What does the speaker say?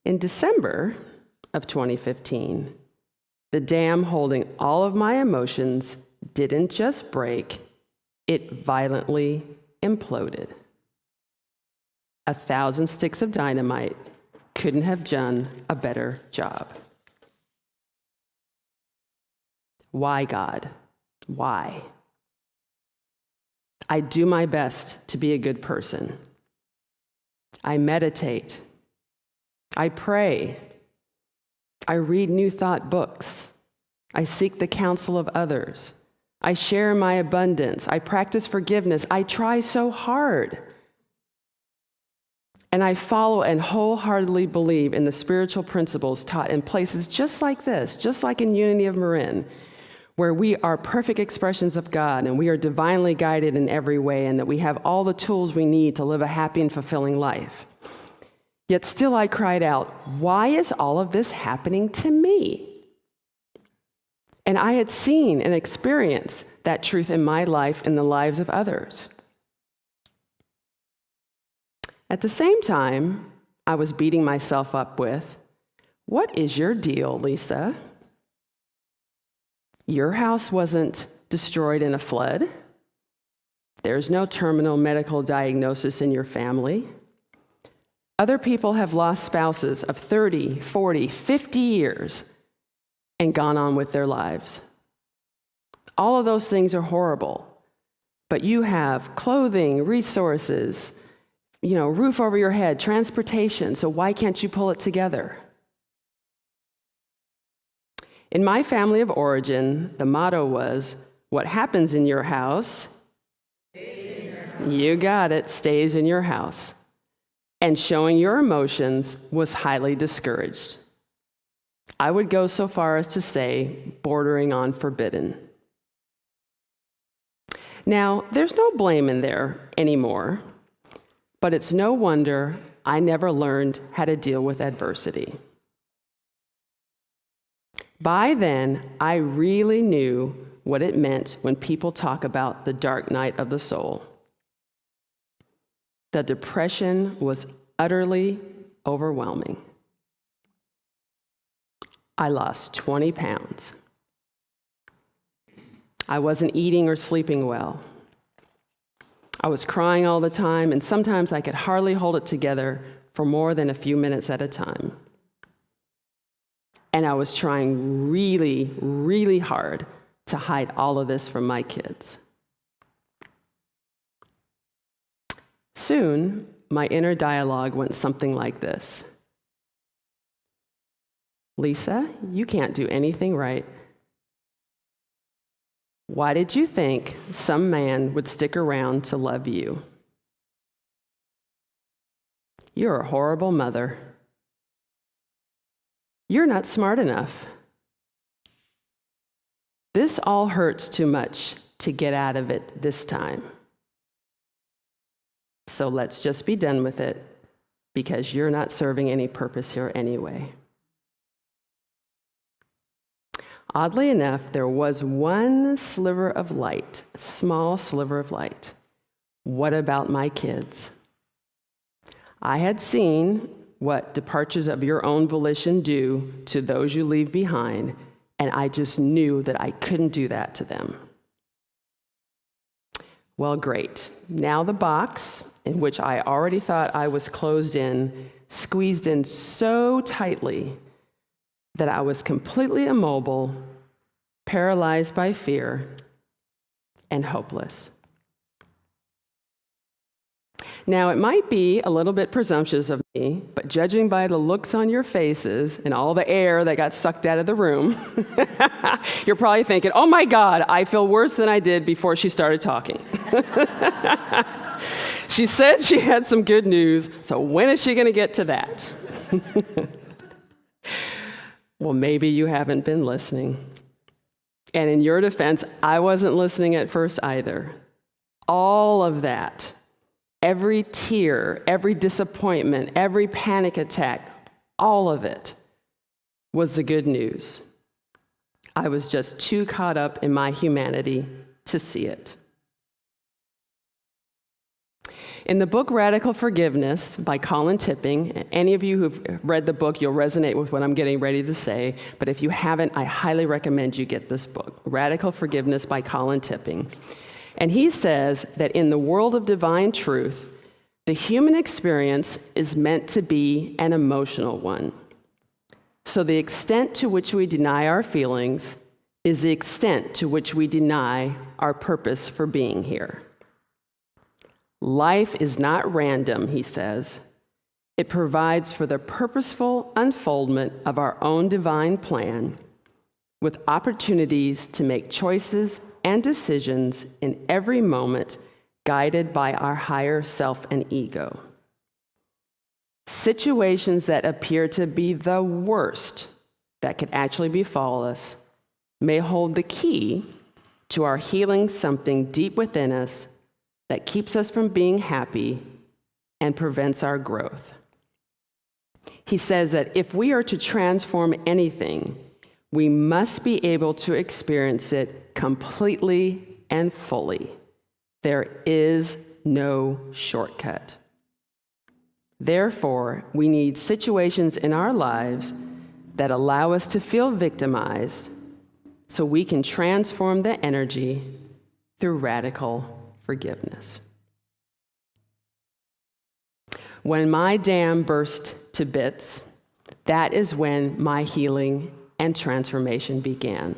In December of 2015, the dam holding all of my emotions didn't just break, it violently imploded. 1,000 sticks of dynamite couldn't have done a better job. Why, God? Why? I do my best to be a good person. I meditate. I pray. I read New Thought books. I seek the counsel of others. I share my abundance. I practice forgiveness. I try so hard. And I follow and wholeheartedly believe in the spiritual principles taught in places just like this, just like in Unity of Marin, where we are perfect expressions of God and we are divinely guided in every way and that we have all the tools we need to live a happy and fulfilling life. Yet still I cried out, why is all of this happening to me? And I had seen and experienced that truth in my life and the lives of others. At the same time, I was beating myself up with, what is your deal, Lysa? Your house wasn't destroyed in a flood. There's no terminal medical diagnosis in your family. Other people have lost spouses of 30, 40, 50 years and gone on with their lives. All of those things are horrible, but you have clothing, resources, roof over your head, transportation, so why can't you pull it together? In my family of origin, the motto was, what happens in your house, you got it, stays in your house. And showing your emotions was highly discouraged. I would go so far as to say, bordering on forbidden. Now, there's no blame in there anymore, but it's no wonder I never learned how to deal with adversity. By then, I really knew what it meant when people talk about the dark night of the soul. The depression was utterly overwhelming. I lost 20 pounds. I wasn't eating or sleeping well. I was crying all the time, and sometimes I could hardly hold it together for more than a few minutes at a time. And I was trying really, really hard to hide all of this from my kids. Soon, my inner dialogue went something like this. Lysa, you can't do anything right. Why did you think some man would stick around to love you? You're a horrible mother. You're not smart enough. This all hurts too much to get out of it this time. So let's just be done with it, because you're not serving any purpose here anyway. Oddly enough, there was one sliver of light, a small sliver of light. What about my kids? I had seen what departures of your own volition do to those you leave behind, and I just knew that I couldn't do that to them. Well, great. Now the box, in which I already thought I was closed in, squeezed in so tightly that I was completely immobile, paralyzed by fear, and hopeless. Now, it might be a little bit presumptuous of me, but judging by the looks on your faces and all the air that got sucked out of the room, you're probably thinking, oh my God, I feel worse than I did before she started talking. She said she had some good news, so when is she going to get to that? Well, maybe you haven't been listening. And in your defense, I wasn't listening at first either. All of that, every tear, every disappointment, every panic attack, all of it was the good news. I was just too caught up in my humanity to see it. In the book Radical Forgiveness by Colin Tipping, any of you who've read the book, you'll resonate with what I'm getting ready to say, but if you haven't, I highly recommend you get this book, Radical Forgiveness by Colin Tipping. And he says that in the world of divine truth, the human experience is meant to be an emotional one. So the extent to which we deny our feelings is the extent to which we deny our purpose for being here. Life is not random, he says. It provides for the purposeful unfoldment of our own divine plan, with opportunities to make choices and decisions in every moment guided by our higher self and ego. Situations that appear to be the worst that could actually befall us may hold the key to our healing something deep within us that keeps us from being happy and prevents our growth. He says that if we are to transform anything, we must be able to experience it completely and fully. There is no shortcut. Therefore, we need situations in our lives that allow us to feel victimized so we can transform the energy through radical forgiveness. When my dam burst to bits, that is when my healing and transformation began.